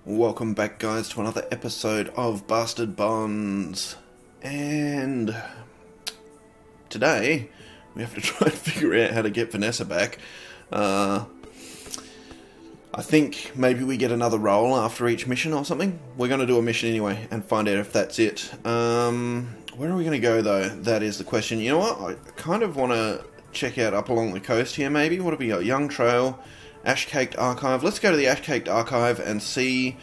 Welcome back, guys, to another episode of Bastard Bonds. And today we have to try and figure out how to get Vanessa back. I think maybe we get another roll after each mission or something. We're going to do a mission anyway and find out if that's it. Where are we going to go, though? That is the question. You know what? I kind of want to check out up along the coast here, maybe. What have we got? Young Trail, Ash-Caked Archive. Let's go to the Ash-Caked Archive and see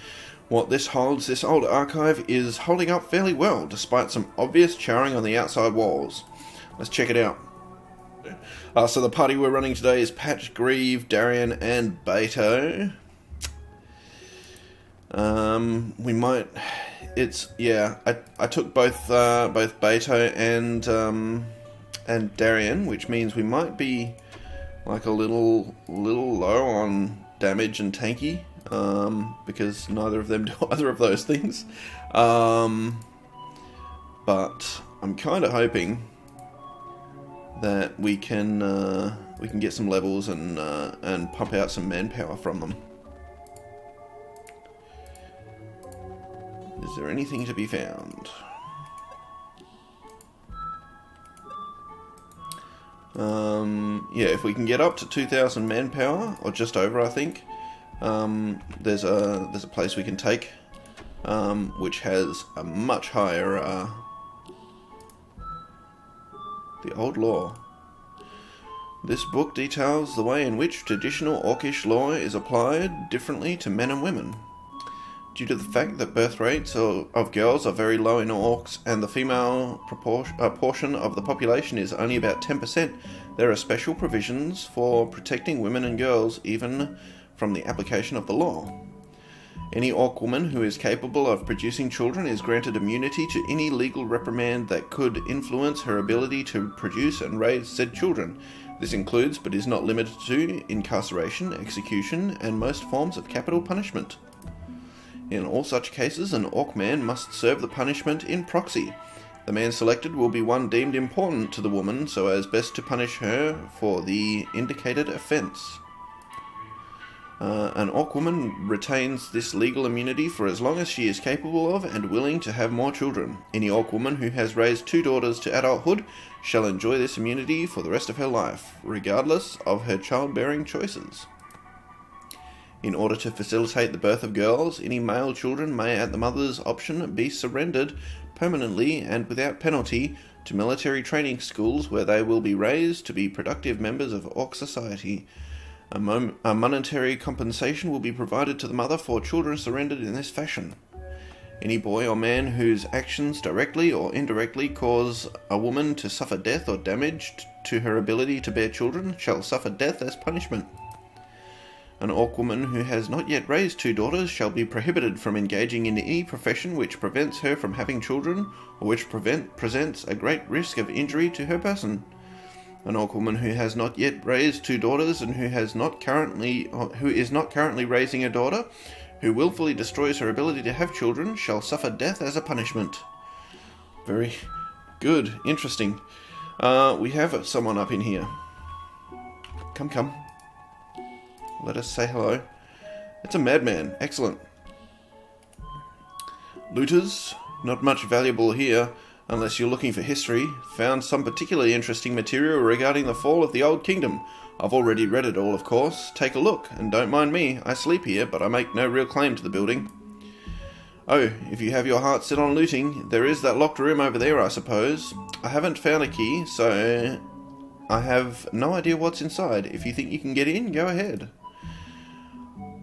what this holds. This old archive is holding up fairly well, despite some obvious charring on the outside walls. Let's check it out. So the party we're running today is Patch, Grieve, Darian, and Beto. We might... It's... Yeah, I took both Beto and Darian, which means we might be like a little low on damage and tanky, because neither of them do either of those things. But I'm kind of hoping that we can get some levels and pump out some manpower from them. Is there anything to be found? Yeah, if we can get up to 2,000 manpower, or just over, I think, there's a place we can take, which has a much higher, the old law. This book details the way in which traditional Orcish law is applied differently to men and women. Due to the fact that birth rates of girls are very low in Orcs and the female portion of the population is only about 10%, there are special provisions for protecting women and girls even from the application of the law. Any Orc woman who is capable of producing children is granted immunity to any legal reprimand that could influence her ability to produce and raise said children. This includes, but is not limited to, incarceration, execution, and most forms of capital punishment. In all such cases, an Orc man must serve the punishment in proxy. The man selected will be one deemed important to the woman so as best to punish her for the indicated offence. An Orc woman retains this legal immunity for as long as she is capable of and willing to have more children. Any Orc woman who has raised 2 daughters to adulthood shall enjoy this immunity for the rest of her life, regardless of her childbearing choices. In order to facilitate the birth of girls, any male children may, at the mother's option, be surrendered permanently and without penalty to military training schools where they will be raised to be productive members of Orc society. A monetary compensation will be provided to the mother for children surrendered in this fashion. Any boy or man whose actions directly or indirectly cause a woman to suffer death or damage to her ability to bear children shall suffer death as punishment. An Orc woman who has not yet raised 2 daughters shall be prohibited from engaging in any profession which prevents her from having children, or which presents a great risk of injury to her person. An Orc woman who has not yet raised 2 daughters and who is not currently raising a daughter, who willfully destroys her ability to have children, shall suffer death as a punishment. Very good, interesting. We have someone up in here. Come. Let us say hello. It's a madman. Excellent. Looters, not much valuable here, unless you're looking for history. Found some particularly interesting material regarding the fall of the Old Kingdom. I've already read it all, of course. Take a look, and don't mind me. I sleep here, but I make no real claim to the building. Oh, if you have your heart set on looting, there is that locked room over there, I suppose. I haven't found a key, so I have no idea what's inside. If you think you can get in, go ahead.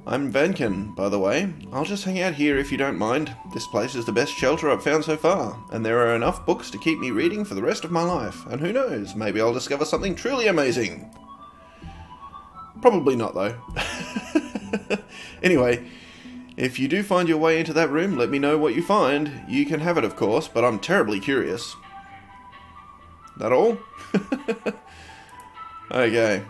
I'm Vankin, by the way. I'll just hang out here if you don't mind. This place is the best shelter I've found so far, and there are enough books to keep me reading for the rest of my life. And who knows, maybe I'll discover something truly amazing. Probably not, though. Anyway, if you do find your way into that room, let me know what you find. You can have it, of course, but I'm terribly curious. That all? Okay.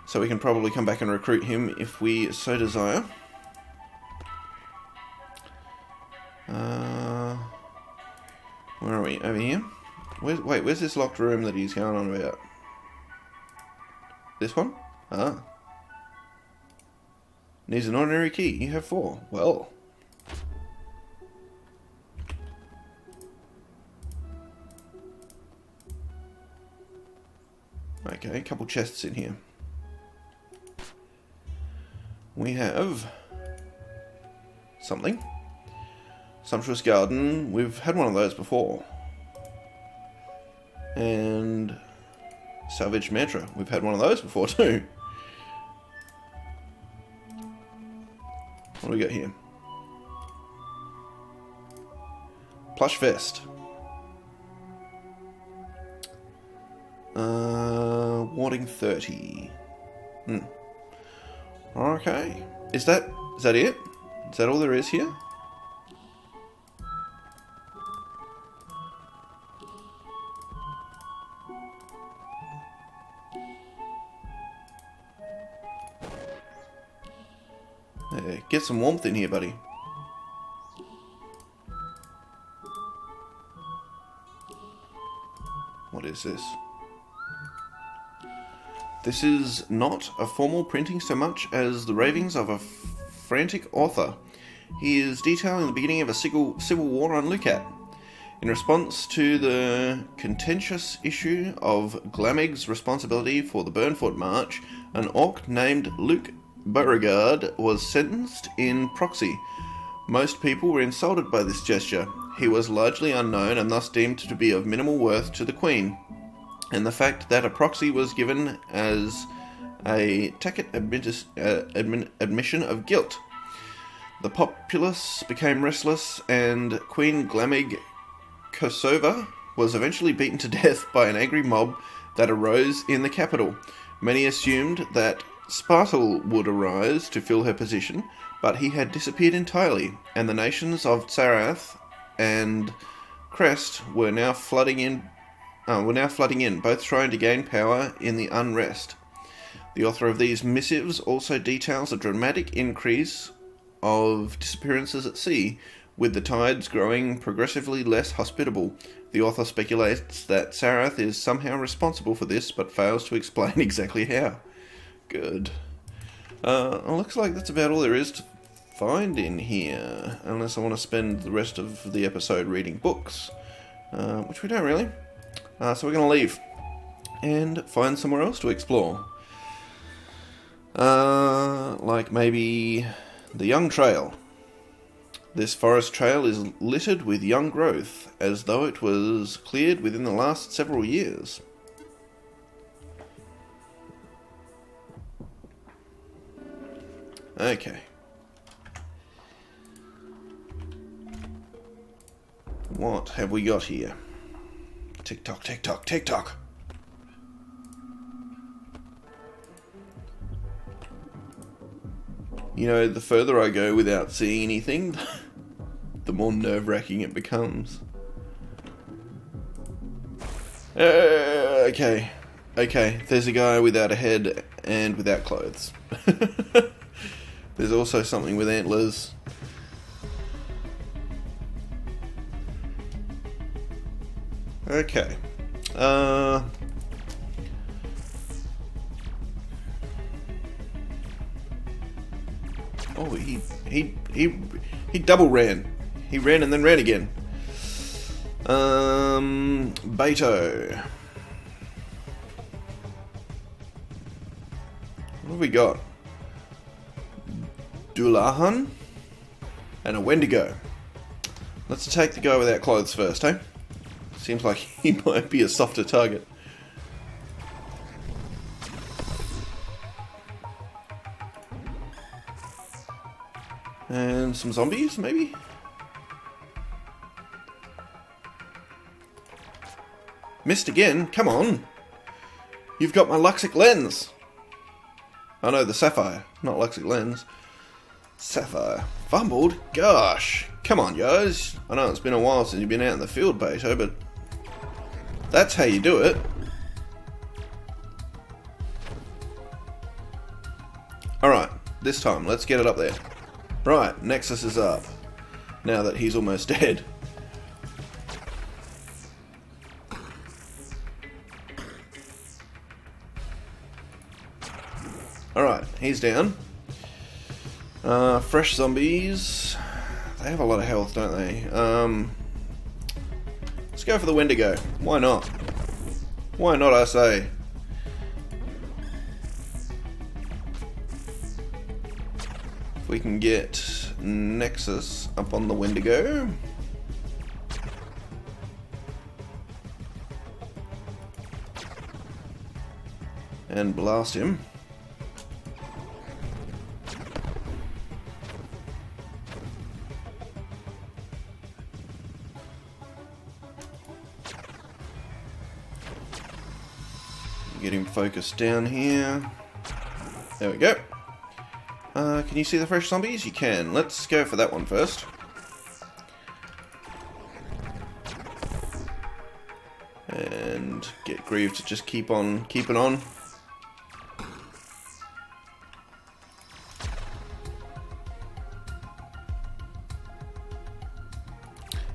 So we can probably come back and recruit him if we so desire. Where are we? Over here? Where's this locked room that he's going on about? This one? Ah. Needs an ordinary key. You have 4. Well. Okay, a couple chests in here. We have something. Sumptuous garden. We've had one of those before. And salvage mantra. We've had one of those before too. What do we got here? Plush vest. Warding 30. Okay. Is that it? Is that all there is here? Yeah, get some warmth in here, buddy. What is this? This is not a formal printing so much as the ravings of a frantic author. He is detailing the beginning of a civil war on Lukatt. In response to the contentious issue of Glamig's responsibility for the Burnfoot March, an orc named Luke Beauregard was sentenced in proxy. Most people were insulted by this gesture. He was largely unknown and thus deemed to be of minimal worth to the Queen, and the fact that a proxy was given as a tacit admission of guilt. The populace became restless, and Queen Glamig Kosova was eventually beaten to death by an angry mob that arose in the capital. Many assumed that Spartal would arise to fill her position, but he had disappeared entirely, and the nations of Tsarath and Crest were now flooding in, both trying to gain power in the unrest. The author of these missives also details a dramatic increase of disappearances at sea, with the tides growing progressively less hospitable. The author speculates that Tsarath is somehow responsible for this, but fails to explain exactly how. Good. It looks like that's about all there is to find in here, unless I want to spend the rest of the episode reading books, which we don't really. So we're going to leave and find somewhere else to explore. Like maybe the Young Trail. This forest trail is littered with young growth, as though it was cleared within the last several years. Okay. What have we got here? Tick tock, tick tock, tick tock. You know, the further I go without seeing anything, the more nerve-wracking it becomes. Okay, there's a guy without a head and without clothes. There's also something with antlers. Okay. Oh, he double ran. He ran and then ran again. Beto. What have we got? Dulahan and a Wendigo. Let's attack the guy without clothes first, eh? Seems like he might be a softer target. And some zombies, maybe? Missed again? Come on! You've got my Luxic lens! Oh no, the Sapphire, not Luxic lens. Sapphire. Fumbled? Gosh! Come on, guys! I know it's been a while since you've been out in the field, Beto, but that's how you do it. Alright, this time, let's get it up there. Right, Nexus is up. Now that he's almost dead. Alright, he's down. Fresh zombies. They have a lot of health, don't they? Let's go for the Wendigo. Why not? Why not, I say? If we can get Nexus up on the Wendigo. And blast him. Get him focused down here. There we go. Can you see the fresh zombies? You can. Let's go for that one first. And get Grieve to just keep on keeping on.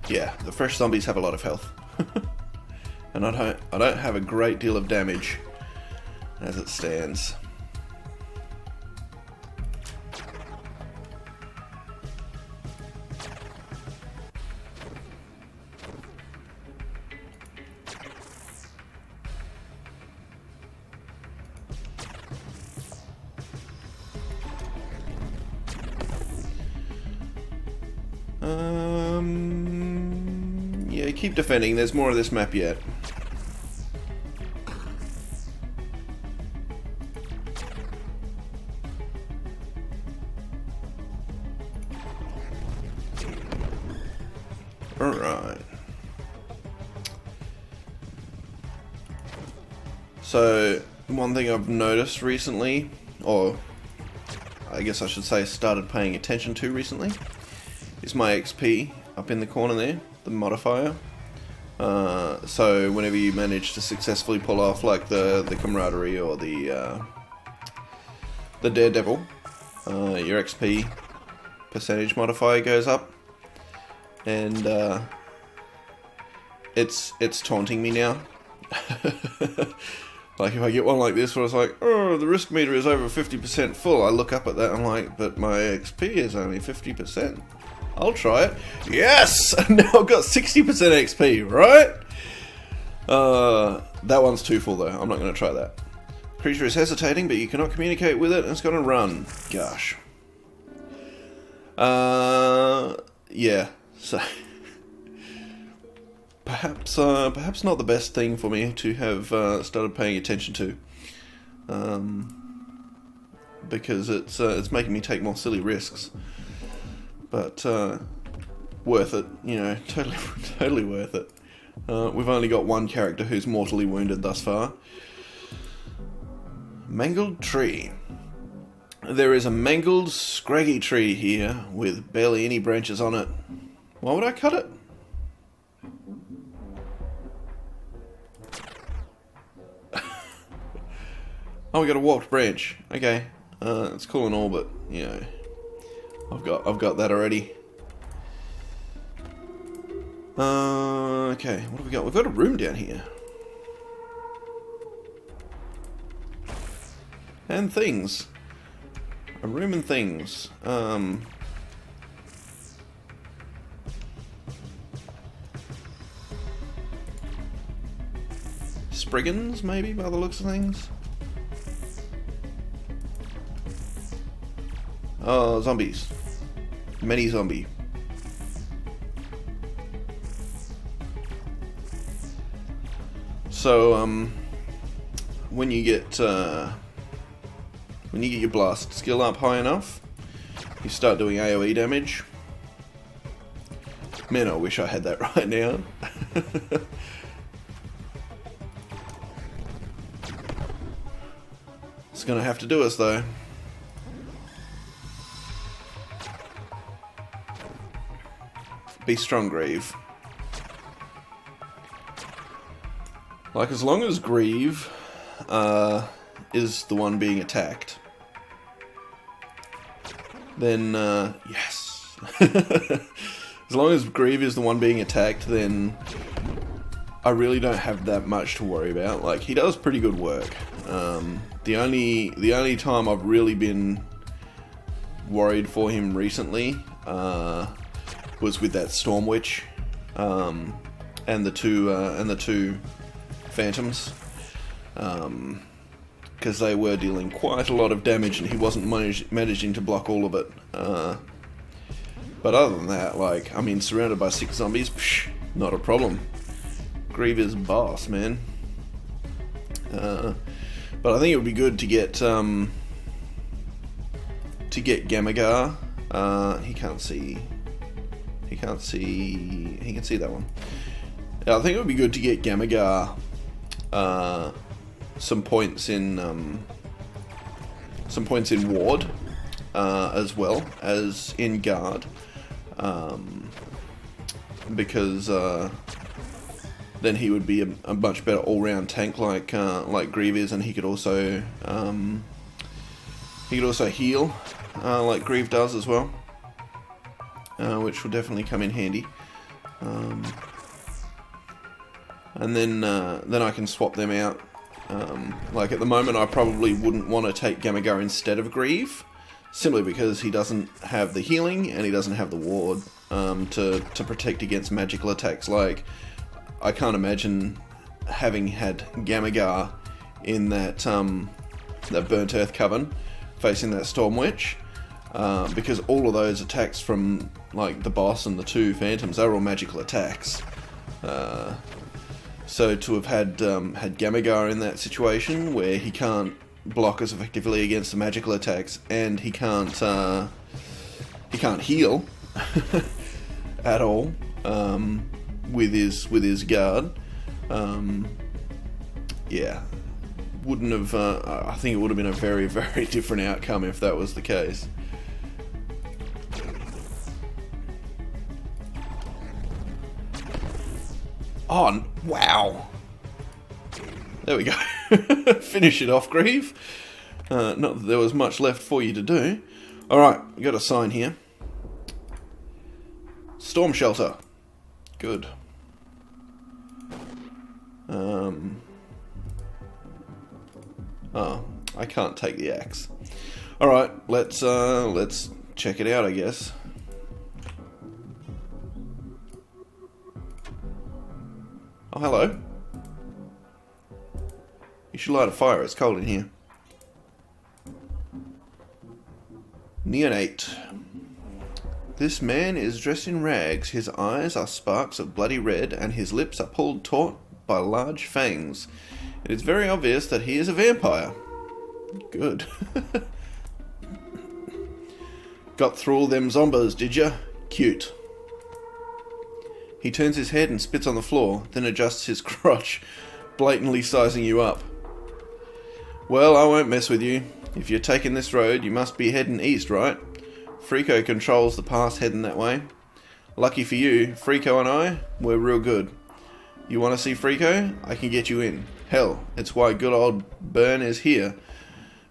Yeah, the fresh zombies have a lot of health. And I don't have a great deal of damage as it stands. Yeah, keep defending. There's more of this map yet. Alright. So, one thing I've noticed recently, or I guess I should say started paying attention to recently, is my XP up in the corner there, the modifier. So whenever you manage to successfully pull off like the camaraderie or the daredevil, your XP percentage modifier goes up, and it's taunting me now. Like if I get one like this where it's like, oh, the risk meter is over 50% full, I look up at that and I'm like, but my XP is only 50%. I'll try it. Yes! Now I've got 60% XP, right? That one's too full though. I'm not going to try that. Creature is hesitating, but you cannot communicate with it and it's going to run. Gosh. Yeah. So perhaps not the best thing for me to have started paying attention to. Because it's making me take more silly risks. But worth it, you know, totally worth it. We've only got one character who's mortally wounded thus far. Mangled tree. There is a mangled, scraggy tree here with barely any branches on it. Why would I cut it? Oh, we got a warped branch. Okay, it's cool and all, but you know, I've got that already. Okay, what have we got? We've got a room down here. And things. A room and things. Spriggans, maybe, by the looks of things. Oh, zombies. Many zombie. So, when you get your blast skill up high enough, you start doing AoE damage. Man, I wish I had that right now. It's gonna have to do us though. Be strong, Grieve. Like, as long as Grieve is the one being attacked, then, yes. As long as Grieve is the one being attacked, then I really don't have that much to worry about. Like, he does pretty good work. The only time I've really been worried for him recently was with that Storm Witch and the two Phantoms, because they were dealing quite a lot of damage and he wasn't managing to block all of it. But other than that, like, I mean, surrounded by 6 zombies, not a problem. Grieve is boss, man. But I think it would be good to get Gamagar. He can see that one. I think it would be good to get Gamagar some points in ward as well as in guard, because then he would be a much better all-round tank like Grieve is, and he could also heal like Grieve does as well, which will definitely come in handy. And then I can swap them out. Like at the moment, I probably wouldn't want to take Gamagar instead of Grieve, simply because he doesn't have the healing and he doesn't have the ward to protect against magical attacks. Like, I can't imagine having had Gamagar in that Burnt Earth Coven facing that Storm Witch, because all of those attacks from like the boss and the 2 Phantoms, they're all magical attacks. So to have had Gamagar in that situation where he can't block as effectively against the magical attacks and he can't heal at all with his guard, yeah, wouldn't have. I think it would have been a very, very different outcome if that was the case. Oh, wow. There we go. Finish it off, Grieve. Not that there was much left for you to do. Alright, we got a sign here. Storm Shelter. Good. Oh, I can't take the axe. Alright, let's check it out, I guess. Oh, hello. You should light a fire, it's cold in here. Neonate. This man is dressed in rags, his eyes are sparks of bloody red, and his lips are pulled taut by large fangs. It is very obvious that he is a vampire. Good. Got through all them zombos, did ya? Cute. He turns his head and spits on the floor, then adjusts his crotch, blatantly sizing you up. Well, I won't mess with you. If you're taking this road, you must be heading east, right? Frico controls the path heading that way. Lucky for you, Frico and I, we're real good. You want to see Frico? I can get you in. Hell, it's why good old Burn is here,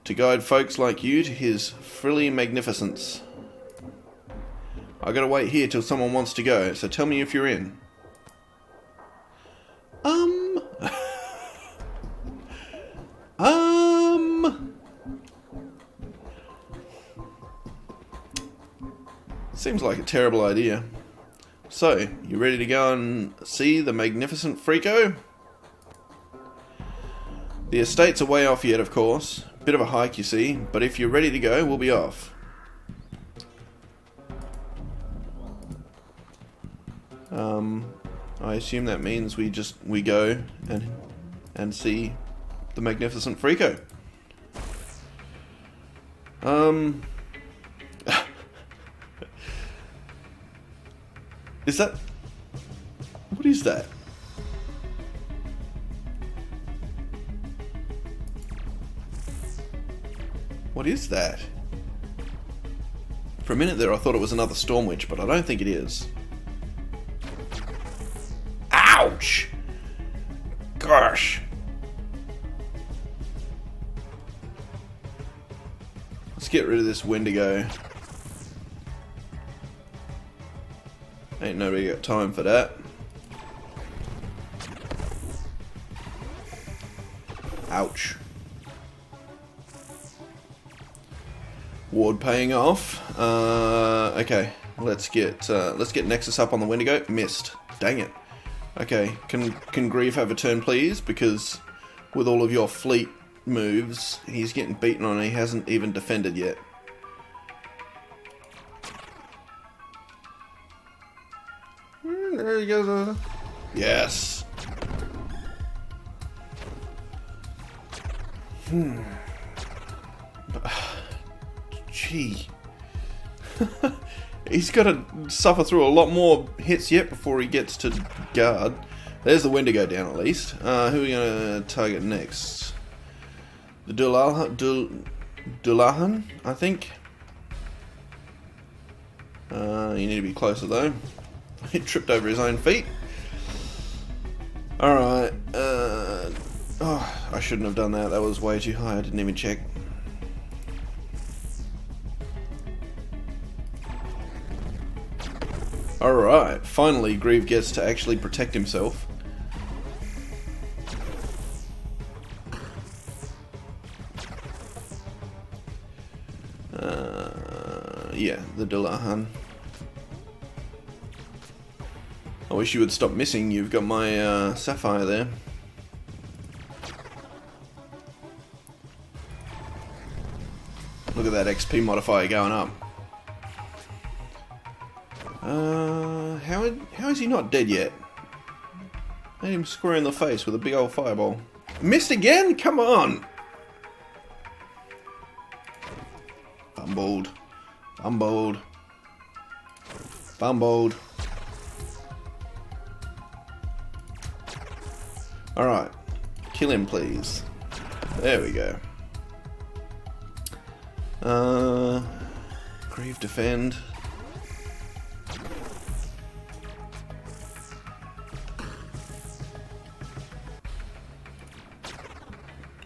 to guide folks like you to his frilly magnificence. I gotta wait here till someone wants to go, so tell me if you're in. Seems like a terrible idea. So, you ready to go and see the magnificent Frico? The estate's a way off yet, of course. Bit of a hike, you see, but if you're ready to go, we'll be off. I assume that means we go and see the magnificent Frico. Is that... What is that? What is that? For a minute there I thought it was another Storm Witch, but I don't think it is. Ouch! Gosh! Let's get rid of this Wendigo. Ain't nobody got time for that. Ouch. Ward paying off. Okay, let's get Nexus up on the Wendigo. Missed. Dang it. Okay, can Grieve have a turn, please? Because with all of your fleet moves, he's getting beaten on and he hasn't even defended yet. There he goes. Yes. Gee. He's got to suffer through a lot more hits yet before he gets to guard. There's the Wendigo down at least. Who are we going to target next? The Dullahan, I think. You need to be closer though. He tripped over his own feet. Alright. Oh, I shouldn't have done that. That was way too high. I didn't even check. Alright, finally Grieve gets to actually protect himself. Yeah, the Dullahan. I wish you would stop missing. You've got my Sapphire there. Look at that XP modifier going up. How is he not dead yet? Made him square in the face with a big old fireball. Missed again? Come on! Bumbled. Bumbled. Bumbled. Alright. Kill him, please. There we go. Grieve defend.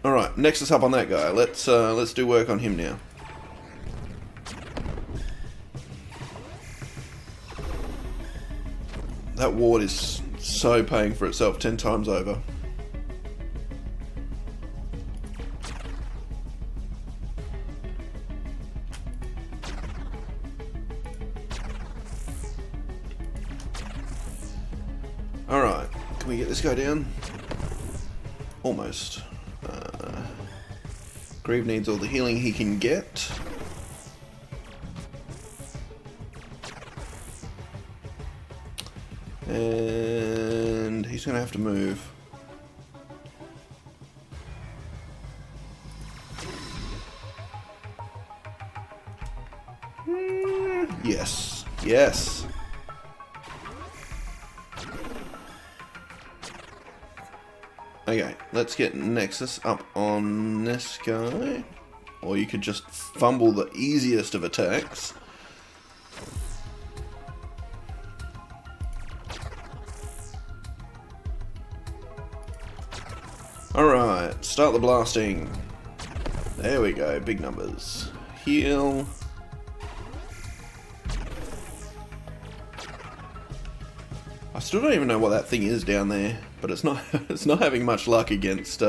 Alright, Nexus up on that guy. Let's do work on him now. That ward is so paying for itself 10 times over. Alright, can we get this guy down? Almost. Grieve needs all the healing he can get. And he's going to have to move. Yes. Yes. Okay, let's get Nexus up on this guy. Or you could just fumble the easiest of attacks. Alright, start the blasting. There we go, big numbers. Heal. I still don't even know what that thing is down there, but it's not it's not having much luck against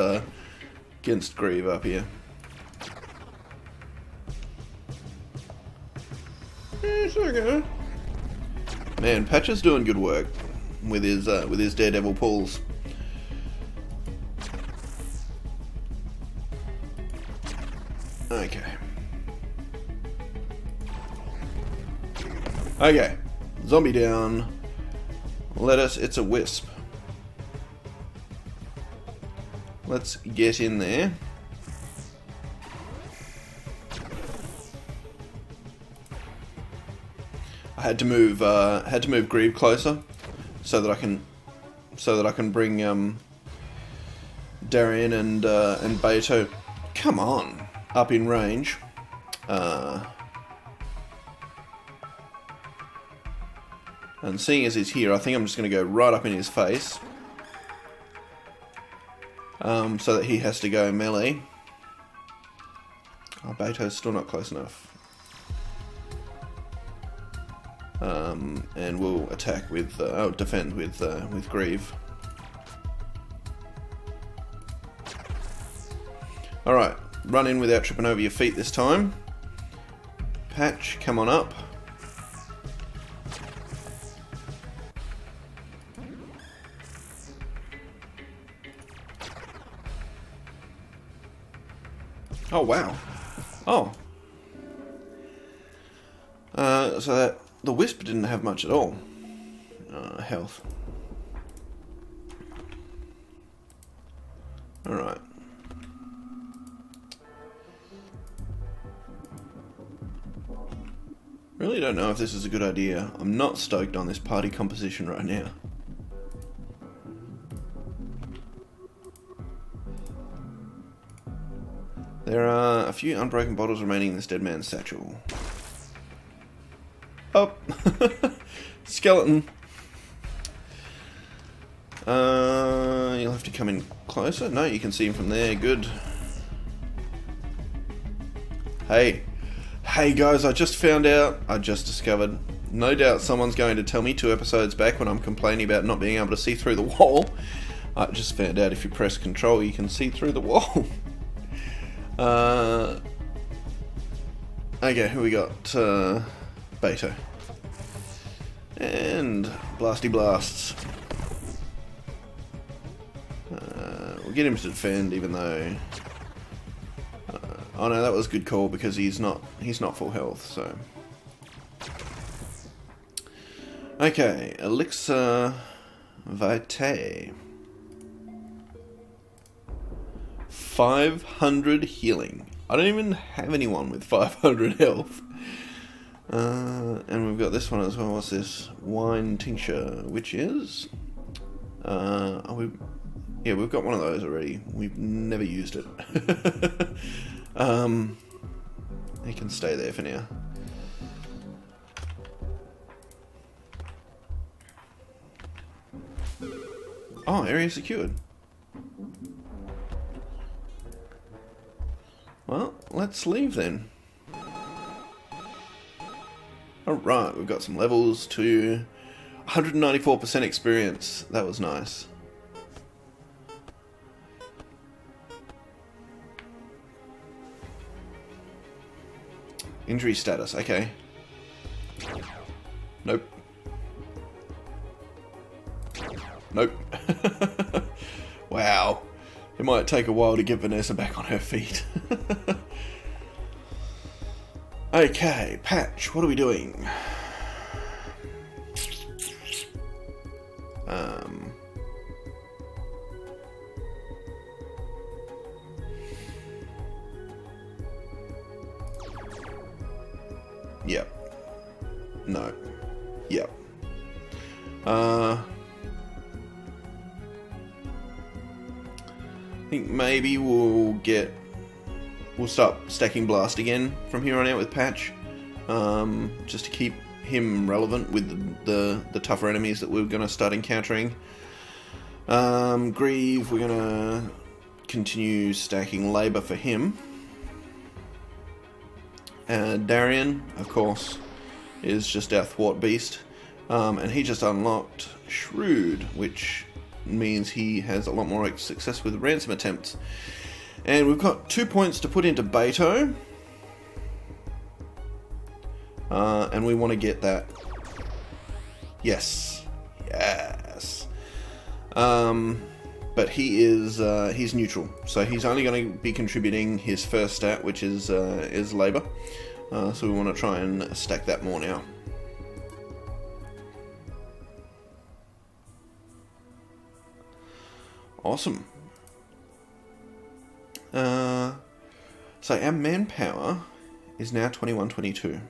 Grieve up here. Yes, okay. Man, Patcher's doing good work with his Daredevil pulls. Okay. Okay. Zombie down. Lettuce, it's a wisp. Let's get in there. I had to move Grieve closer so that I can bring Darian and Beto, come on, up in range. And seeing as he's here, I think I'm just going to go right up in his face. So that he has to go melee. Oh, Beto's still not close enough. And we'll attack with, defend with Grieve. Alright, run in without tripping over your feet this time. Patch, come on up. Oh, wow. Oh. So that the Wisp didn't have much at all. Health. Alright. Really don't know if this is a good idea. I'm not stoked on this party composition right now. There are a few unbroken bottles remaining in this dead man's satchel. Oh! Skeleton! You'll have to come in closer. No, you can see him from there. Good. Hey. Hey guys, I just found out, I just discovered, no doubt someone's going to tell me 2 episodes back when I'm complaining about not being able to see through the wall. I just found out if you press control you can see through the wall. Okay, who we got? Beto. And Blasty Blasts. We'll get him to defend even though... oh no, that was a good call because he's not full health, so... Okay, Elixir Vitae. 500 healing. I don't even have anyone with 500 health. And we've got this one as well. What's this? Wine Tincture, which is... yeah, we've got one of those already. We've never used it. He can stay there for now. Oh, area secured. Well, let's leave then. Alright, we've got some levels to 194% experience. That was nice. Injury status, okay. Nope. Nope. Wow. It might take a while to get Vanessa back on her feet. Okay, Patch, what are we doing? Yep. No. Yep. I think maybe we'll start stacking Blast again from here on out with Patch, just to keep him relevant with the tougher enemies that we're going to start encountering. Grieve, we're going to continue stacking Labour for him. Darian, of course, is just our thwart beast, and he just unlocked Shrewd, which means he has a lot more success with ransom attempts. And we've got 2 points to put into Beto, and we want to get that. Yes, yes. But he is he's neutral, so he's only going to be contributing his first stat, which is Labour. So we want to try and stack that more now. Awesome. So our manpower is now 2122,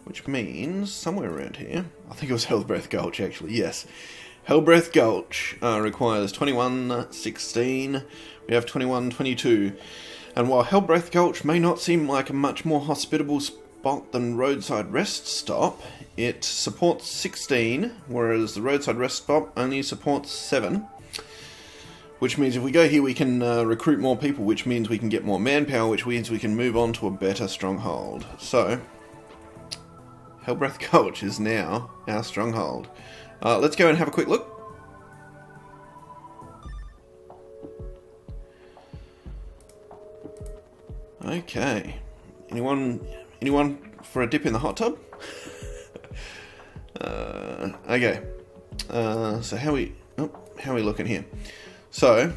which means somewhere around here, I think it was Hellbreath Gulch actually, yes. Hellbreath Gulch requires 2116, we have 2122, and while Hellbreath Gulch may not seem like a much more hospitable spot than Roadside Rest Stop, it supports 16, whereas the Roadside Rest Stop only supports 7. Which means if we go here we can recruit more people, which means we can get more manpower, which means we can move on to a better stronghold. So, Hellbreath Gulch is now our stronghold. Let's go and have a quick look. Okay. Anyone Anyone for a dip in the hot tub? Okay. So how are we looking here? So,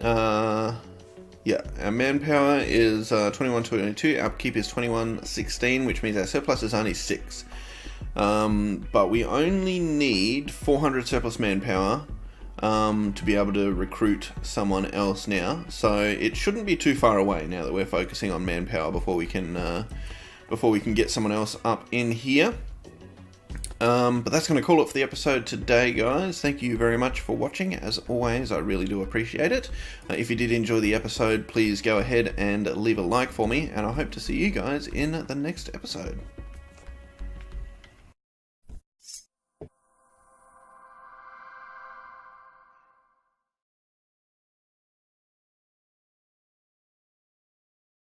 yeah, our manpower is 2122, our upkeep is 2116, which means our surplus is only 6. But we only need 400 surplus manpower to be able to recruit someone else now. So it shouldn't be too far away now that we're focusing on manpower before we can get someone else up in here. But that's going to call it for the episode today, guys. Thank you very much for watching. As always, I really do appreciate it. If you did enjoy the episode, please go ahead and leave a like for me, and I hope to see you guys in the next episode.